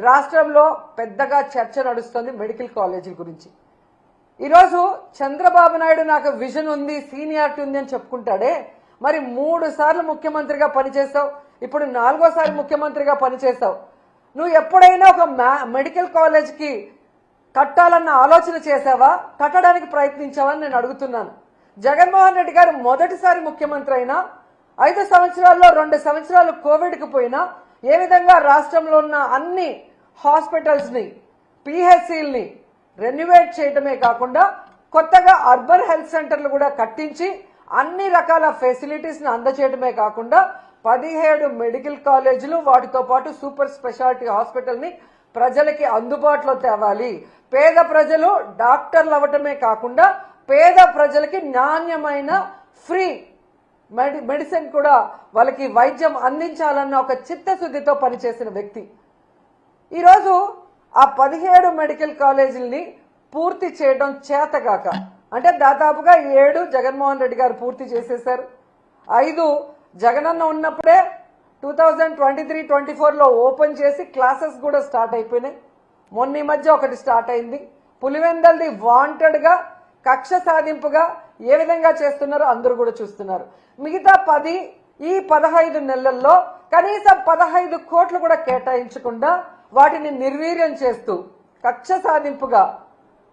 రాష్ట్రంలో పెద్దగా చర్చ నడుస్తుంది మెడికల్ కాలేజీల గురించి. ఈరోజు చంద్రబాబు నాయుడు నాకు విజన్ ఉంది, సీనియారిటీ ఉంది అని చెప్పుకుంటాడే, మరి 3 సార్లు ముఖ్యమంత్రిగా పనిచేస్తావు, ఇప్పుడు 4వ ముఖ్యమంత్రిగా పనిచేస్తావు. నువ్వు ఎప్పుడైనా ఒక మెడికల్ కాలేజ్కి కట్టాలన్న ఆలోచన చేసావా, కట్టడానికి ప్రయత్నించావని నేను అడుగుతున్నాను. జగన్మోహన్ రెడ్డి గారు మొదటిసారి ముఖ్యమంత్రి అయినా 5 సంవత్సరాల్లో 2 సంవత్సరాలు కోవిడ్కి పోయినా ఏ విధంగా రాష్ట్రంలో ఉన్న అన్ని హాస్పిటల్స్ని, పిహెచ్సిల్ని రెన్యువేట్ చేయడమే కాకుండా కొత్తగా అర్బన్ హెల్త్ సెంటర్లు కూడా కట్టించి అన్ని రకాల ఫెసిలిటీస్ని అందజేయడమే కాకుండా 17 మెడికల్ కాలేజీలు వాటితో పాటు సూపర్ స్పెషాలిటీ హాస్పిటల్ని ప్రజలకి అందుబాటులో తేవాలి. పేద ప్రజలు డాక్టర్లు అవ్వటమే కాకుండా పేద ప్రజలకి నాణ్యమైన ఫ్రీ మెడిసిన్ కూడా వాళ్ళకి వైద్యం అందించాలన్న ఒక చిత్తశుద్ధితో పనిచేసిన వ్యక్తి. ఈరోజు ఆ 17 మెడికల్ కాలేజీలని పూర్తి చేయడం చేతగాక, అంటే దాదాపుగా 7 జగన్మోహన్ రెడ్డి గారు పూర్తి చేసేశారు. 5 జగనన్న ఉన్నప్పుడే 2023-24లో ఓపెన్ చేసి క్లాసెస్ కూడా స్టార్ట్ అయిపోయినాయి. మొన్న ఈ మధ్య ఒకటి స్టార్ట్ అయింది. పులివెందల్ది వాంటెడ్గా కక్ష సాధింపుగా ఏ విధంగా చేస్తున్నారో అందరూ కూడా చూస్తున్నారు. మిగతా 10 ఈ 15 నెలల్లో కనీసం 15 కోట్లు కూడా కేటాయించకుండా వాటిని నిర్వీర్యం చేస్తూ కక్ష సాధింపుగా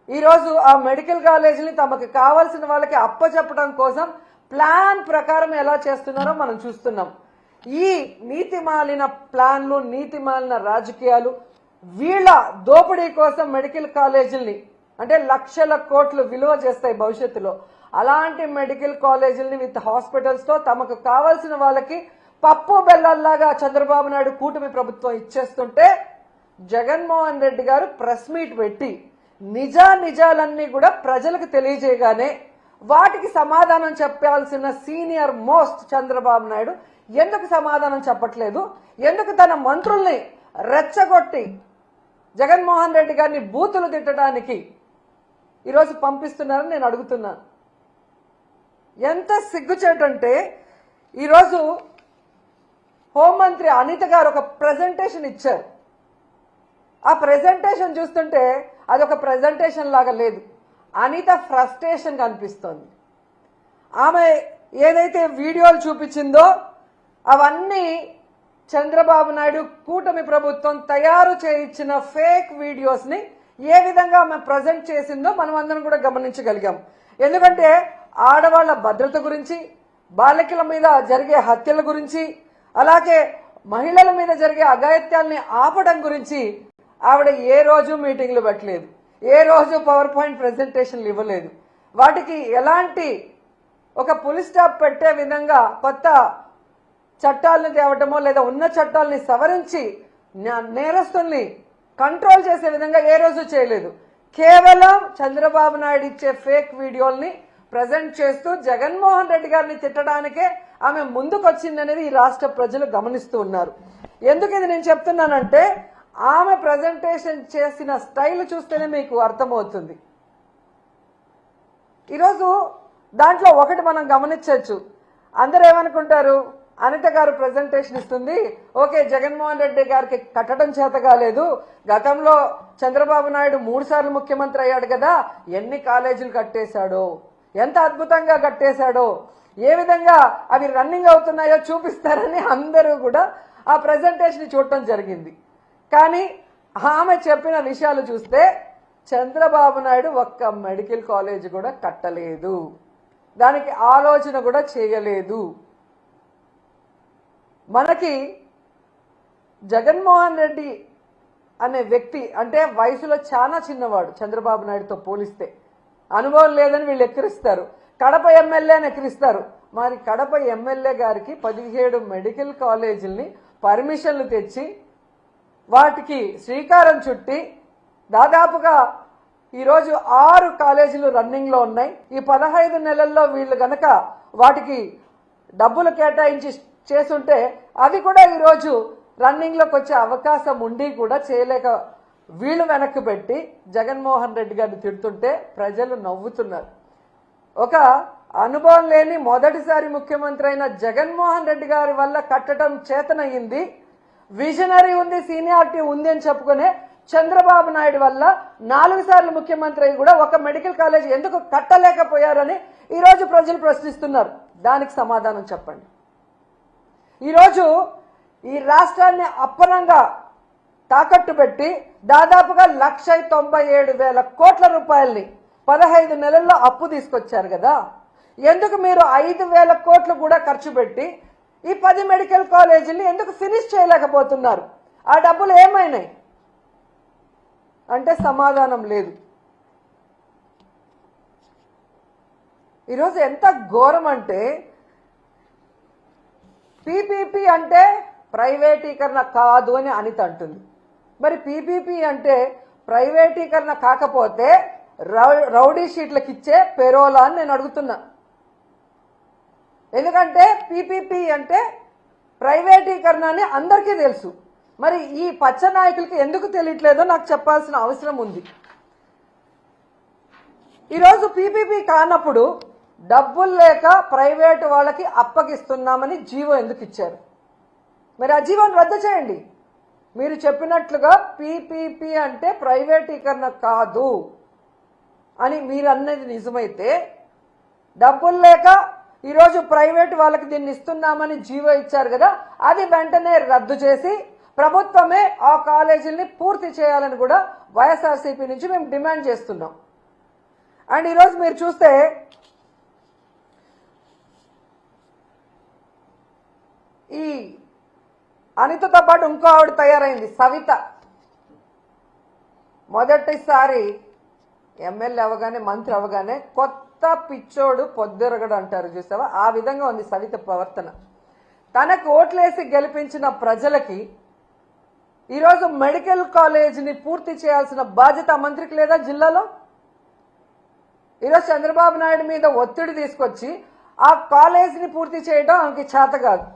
ఈరోజు ఆ మెడికల్ కాలేజీని తమకు కావాల్సిన వాళ్ళకి అప్పచెప్పడం కోసం ప్లాన్ ప్రకారం ఎలా చేస్తున్నారో మనం చూస్తున్నాం. ఈ నీతిమాలిన ప్లాన్లు, నీతిమాలిన రాజకీయాలు, వీళ్ళ దోపిడీ కోసం మెడికల్ కాలేజీల్ని అంటే లక్షల కోట్లు విలువ చేస్తాయి భవిష్యత్తులో. అలాంటి మెడికల్ కాలేజీలని విత్ హాస్పిటల్స్తో తమకు కావాల్సిన వాళ్ళకి పప్పు బెల్లల్లాగా చంద్రబాబు నాయుడు కూటమి ప్రభుత్వం ఇచ్చేస్తుంటే జగన్మోహన్ రెడ్డి గారు ప్రెస్ మీట్ పెట్టి నిజాలన్నీ కూడా ప్రజలకు తెలియజేయగానే వాటికి సమాధానం చెప్పాల్సిన సీనియర్ మోస్ట్ చంద్రబాబు నాయుడు ఎందుకు సమాధానం చెప్పట్లేదు? ఎందుకు తన మంత్రుల్ని రెచ్చగొట్టి జగన్మోహన్ రెడ్డి గారిని బూతులు తిట్టడానికి ఈరోజు పంపిస్తున్నారని నేను అడుగుతున్నాను. ఎంత సిగ్గుచేటంటే ఈరోజు హోంమంత్రి అనిత గారు ఒక ప్రెజెంటేషన్ ఇచ్చారు. ఆ ప్రెజెంటేషన్ చూస్తుంటే అది ఒక ప్రెజెంటేషన్ లాగా లేదు, అనిత ఫ్రస్ట్రేషన్ కనిపిస్తోంది. ఆమె ఏదైతే వీడియోలు చూపించిందో అవన్నీ చంద్రబాబు నాయుడు కూటమి ప్రభుత్వం తయారు చేయించిన ఫేక్ వీడియోస్ని ఏ విధంగా ఆమె ప్రజెంట్ చేసిందో మనం అందరం కూడా గమనించగలిగాం. ఎందుకంటే ఆడవాళ్ల భద్రత గురించి, బాలికల మీద జరిగే హత్యల గురించి, అలాగే మహిళల మీద జరిగే అఘాయిత్యాల్ని ఆపడం గురించి ఆవిడ ఏ రోజు మీటింగ్లు పెట్టలేదు, ఏ రోజు పవర్ పాయింట్ ప్రెజెంటేషన్లు ఇవ్వలేదు. వాటికి ఎలాంటి ఒక పులి స్టాప్ పెట్టే విధంగా కొత్త చట్టాలను తేవటమో లేదా ఉన్న చట్టాలని సవరించి నేరస్తుల్ని కంట్రోల్ చేసే విధంగా ఏ రోజు చేయలేదు. కేవలం చంద్రబాబు నాయుడు ఇచ్చే ఫేక్ వీడియోల్ని ప్రజెంట్ చేస్తూ జగన్మోహన్ రెడ్డి గారిని తిట్టడానికే ఆమె ముందుకొచ్చిందనేది ఈ రాష్ట్ర ప్రజలు గమనిస్తూ ఉన్నారు. ఎందుకు ఇది నేను చెప్తున్నానంటే ఆమె ప్రజెంటేషన్ చేసిన స్టైల్ చూస్తేనే మీకు అర్థమవుతుంది. ఈరోజు దాంట్లో ఒకటి మనం గమనించవచ్చు. అందరూ ఏమనుకుంటారు, అనిత గారు ప్రెజెంటేషన్ ఇస్తుంది, ఓకే జగన్మోహన్ రెడ్డి గారికి కట్టడం చేత కాలేదు, గతంలో చంద్రబాబు నాయుడు 3 సార్లు ముఖ్యమంత్రి అయ్యాడు కదా, ఎన్ని కాలేజీలు కట్టేశాడో, ఎంత అద్భుతంగా కట్టేశాడో, ఏ విధంగా అవి రన్నింగ్ అవుతున్నాయో చూపిస్తారని అందరూ కూడా ఆ ప్రెజెంటేషన్ చూడటం జరిగింది. కానీ ఆమె చెప్పిన విషయాలు చూస్తే చంద్రబాబు నాయుడు ఒక్క మెడికల్ కాలేజ్ కూడా కట్టలేదు, దానికి ఆలోచన కూడా చేయలేదు. మనకి జగన్మోహన్ రెడ్డి అనే వ్యక్తి అంటే వయసులో చాలా చిన్నవాడు చంద్రబాబు నాయుడుతో పోలిస్తే, అనుభవం లేదని వీళ్ళు ఎక్కిరిస్తారు. కడప ఎమ్మెల్యేని ఎక్కిరిస్తారు. మరి కడప ఎమ్మెల్యే గారికి 17 మెడికల్ కాలేజీల్ని పర్మిషన్లు తెచ్చి వాటికి శ్రీకారం చుట్టి దాదాపుగా ఈరోజు 6 కాలేజీలు రన్నింగ్లో ఉన్నాయి. ఈ 15 నెలల్లో వీళ్ళు గనక వాటికి డబ్బులు కేటాయించి చేస్తుంటే అవి కూడా ఈరోజు రన్నింగ్లోకి వచ్చే అవకాశం ఉండి కూడా చేయలేక వీళ్ళు వెనక్కి పెట్టి జగన్మోహన్ రెడ్డి గారిని తిడుతుంటే ప్రజలు నవ్వుతున్నారు. ఒక అనుభవం లేని మొదటిసారి ముఖ్యమంత్రి అయిన జగన్మోహన్ రెడ్డి గారి వల్ల కట్టడం చేతనయ్యింది. విజనరీ ఉంది, సీనియారిటీ ఉంది అని చెప్పుకునే చంద్రబాబు నాయుడు వల్ల 4 సార్లు ముఖ్యమంత్రి అయి కూడా ఒక మెడికల్ కాలేజ్ ఎందుకు కట్టలేకపోయారని ఈరోజు ప్రజలు ప్రశ్నిస్తున్నారు. దానికి సమాధానం చెప్పండి. ఈరోజు ఈ రాష్ట్రాన్ని అప్పనంగా తాకట్టు పెట్టి దాదాపుగా 1,97,000 కోట్ల రూపాయల్ని 15 నెలల్లో అప్పు తీసుకొచ్చారు కదా. ఎందుకు మీరు 5,000 కోట్లు కూడా ఖర్చు పెట్టి ఈ 10 మెడికల్ కాలేజీని ఎందుకు ఫినిష్ చేయలేకపోతున్నారు? ఆ డబ్బులు ఏమైనాయి అంటే సమాధానం లేదు. ఈరోజు ఎంత ఘోరం అంటే పీపీపీ అంటే ప్రైవేటీకరణ కాదు అని అనిత అంటుంది. మరి పీపీపీ అంటే ప్రైవేటీకరణ కాకపోతే రౌడీ షీట్లకు ఇచ్చే పెరోలా అని నేను అడుగుతున్నా. ఎందుకంటే పీపీపీ అంటే ప్రైవేటీకరణ అని అందరికీ తెలుసు. మరి ఈ పచ్చ నాయకులకి ఎందుకు తెలియట్లేదో నాకు చెప్పాల్సిన అవసరం ఉంది. ఈరోజు పీపీపీ కానప్పుడు డబ్బులు లేక ప్రైవేటు వాళ్ళకి అప్పగిస్తున్నామని జీవో ఎందుకు ఇచ్చారు? మరి ఆ జీవోని రద్దు చేయండి. మీరు చెప్పినట్లుగా పీపీపీ అంటే ప్రైవేటీకరణ కాదు అని మీరు అన్నది నిజమైతే, డబ్బులు లేక ఈరోజు ప్రైవేట్ వాళ్ళకి దీన్ని ఇస్తున్నామని జీవో ఇచ్చారు కదా, అది వెంటనే రద్దు చేసి ప్రభుత్వమే ఆ కాలేజీల్ని పూర్తి చేయాలని కూడా వైఎస్ఆర్సీపీ నుంచి మేము డిమాండ్ చేస్తున్నాం. అండ్ ఈరోజు మీరు చూస్తే ఈ అనితతో పాటు ఇంకో ఆవిడ తయారైంది, సవిత. మొదటిసారి ఎమ్మెల్యే అవగానే మంత్రి అవగానే కొత్త పిచ్చోడు పొద్దురగడు అంటారు చూసావా, ఆ విధంగా ఉంది సవిత ప్రవర్తన. తనకు ఓట్లేసి గెలిపించిన ప్రజలకి ఈరోజు మెడికల్ కాలేజీని పూర్తి చేయాల్సిన బాధ్యత మంత్రికి లేదా జిల్లాలో? ఈరోజు చంద్రబాబు నాయుడు మీద ఒత్తిడి తీసుకొచ్చి ఆ కాలేజీని పూర్తి చేయడం ఆమెకి చేత కాదు.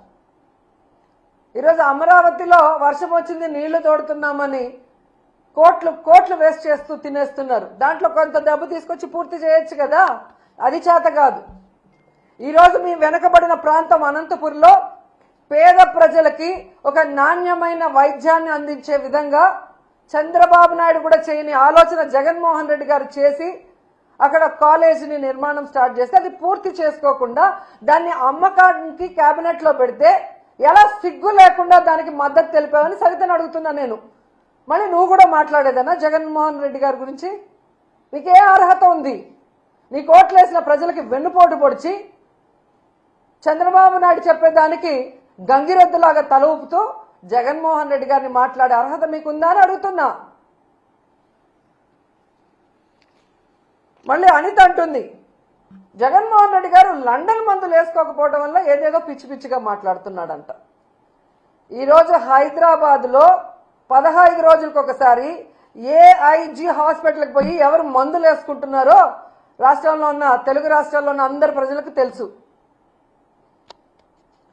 ఈరోజు అమరావతిలో వర్షం వచ్చింది, నీళ్లు తోడుతున్నామని కోట్లు వేస్ట్ చేస్తూ తినేస్తున్నారు. దాంట్లో కొంత డబ్బు తీసుకొచ్చి పూర్తి చేయొచ్చు కదా, అది చేత కాదు. ఈరోజు మీ వెనకబడిన ప్రాంతం అనంతపురంలో పేద ప్రజలకి ఒక నాణ్యమైన వైద్యాన్ని అందించే విధంగా చంద్రబాబు నాయుడు కూడా చేయని ఆలోచన జగన్మోహన్ రెడ్డి గారు చేసి అక్కడ కాలేజీని నిర్మాణం స్టార్ట్ చేస్తే అది పూర్తి చేసుకోకుండా దాన్ని అమ్మకానికి కేబినెట్ లో పెడితే ఎలా సిగ్గు లేకుండా దానికి మద్దతు తెలిపావని సవితను అడుగుతున్నా నేను. మళ్ళీ నువ్వు కూడా మాట్లాడేదన్నా జగన్మోహన్ రెడ్డి గారి గురించి? నీకే అర్హత ఉంది? నీ కోట్లేసిన ప్రజలకి వెన్నుపోటు పొడిచి చంద్రబాబు నాయుడు చెప్పేదానికి గంగిరెద్దులాగా తల ఊపుతూ జగన్మోహన్ రెడ్డి గారిని మాట్లాడే అర్హత మీకుందా అని అడుగుతున్నా. మళ్ళీ అనిత అంటుంది జగన్మోహన్ రెడ్డి గారు లండన్ మందులు వేసుకోకపోవడం వల్ల ఏదేదో పిచ్చి పిచ్చిగా మాట్లాడుతున్నాడంట. ఈరోజు హైదరాబాద్లో 15 రోజులకు ఒకసారి ఏఐజీ హాస్పిటల్కి పోయి ఎవరు మందులు వేసుకుంటున్నారో రాష్ట్రంలో ఉన్న తెలుగు రాష్ట్రాల్లో ఉన్న అందరి ప్రజలకు తెలుసు.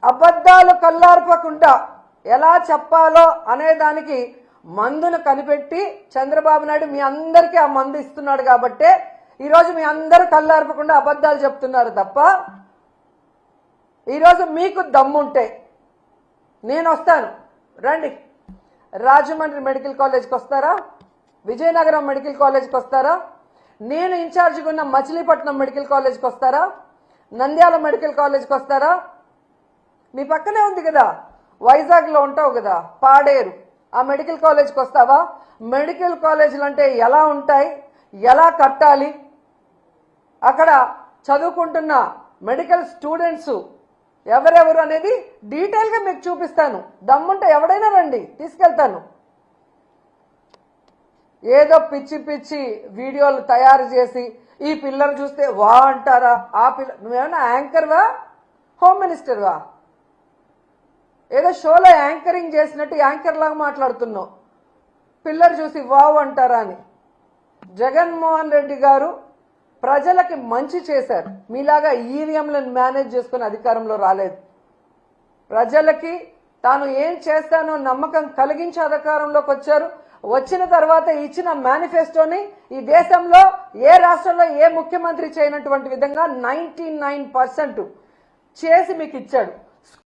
అబద్ధాలు కల్లార్పకుండా ఎలా చెప్పాలో అనేదానికి మందును కనిపెట్టి చంద్రబాబు నాయుడు మీ అందరికీ ఆ మందు ఇస్తున్నాడు కాబట్టే ఈరోజు మీ అందరూ కళ్ళార్పకుండా అబద్ధాలు చెప్తున్నారు తప్ప, ఈరోజు మీకు దమ్ముంటే నేను వస్తాను, రండి. రాజమండ్రి మెడికల్ కాలేజ్కి వస్తారా? విజయనగరం మెడికల్ కాలేజ్కి వస్తారా? నేను ఇన్ఛార్జిగా ఉన్న మచిలీపట్నం మెడికల్ కాలేజ్కి వస్తారా? నంద్యాల మెడికల్ కాలేజ్కి వస్తారా? మీ పక్కనే ఉంది కదా, వైజాగ్లో ఉంటావు కదా, పాడేరు, ఆ మెడికల్ కాలేజ్కి వస్తావా? మెడికల్ కాలేజీలు అంటే ఎలా ఉంటాయి, ఎలా కట్టాలి, అక్కడ చదువుకుంటున్న మెడికల్ స్టూడెంట్స్ ఎవరెవరు అనేది డీటెయిల్గా మీకు చూపిస్తాను. దమ్ముంటే ఎవడైనా రండి, తీసుకెళ్తాను. ఏదో పిచ్చి పిచ్చి వీడియోలు తయారు చేసి ఈ పిల్లలు చూస్తే వా అంటారా? ఆ నువ్వేమన్నా యాంకర్వా, హోమ్ మినిస్టర్వా? ఏదో షోలో యాంకరింగ్ చేసినట్టు యాంకర్ లాగా మాట్లాడుతున్నావు. పిల్లలు చూసి వావ్ అంటారా అని. జగన్మోహన్ రెడ్డి గారు ప్రజలకి మంచి చేశారు. మీలాగా ఈవీఎంలను మేనేజ్ చేసుకుని అధికారంలో రాలేదు. ప్రజలకి తాను ఏం చేస్తానో నమ్మకం కలిగించి అధికారంలోకి వచ్చారు. వచ్చిన తర్వాత ఇచ్చిన మేనిఫెస్టోని ఈ దేశంలో ఏ రాష్ట్రంలో ఏ ముఖ్యమంత్రి చేయనటువంటి విధంగా 99% చేసి మీకు ఇచ్చాడు.